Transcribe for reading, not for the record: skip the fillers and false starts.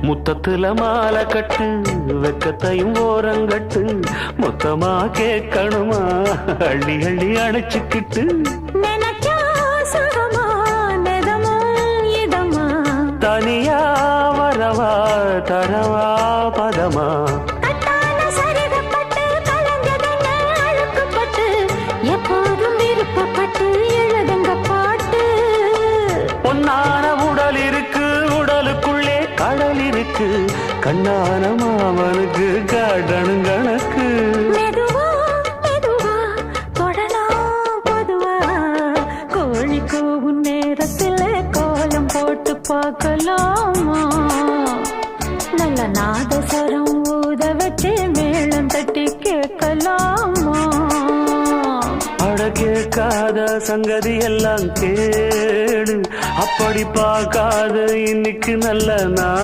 முத்தத்துல மாலை கட்டு வெக்கத்தையும் ஓரங்கட்டு மொத்தமா கேட்கணுமா அள்ளி அள்ளி அணைச்சுக்கிட்டு தனியா வரவா தரவா பதமா எப்போதும் விருப்பப்பட்டு எழுதுங்க பாட்டு பொன்னான உடல் இருக்கு உடலுக்குள்ளே கடல் இருக்கு கண்ணான மாமனுக்கு காடணும் கணக்கு மெதுவா மெதுவா தொடலாம் பொதுவா கோழி கூவும் நேரத்தில் கோலம் போட்டு பார்க்கலாமா நல்ல நாதஸ்வரம் ஊத வச்சு மேளம் தட்டி கேட்கலாமா அட கேட்காத சங்கதி எல்லாம் கேடு அப்படி பார்க்காத இன்னைக்கு நல்ல நான்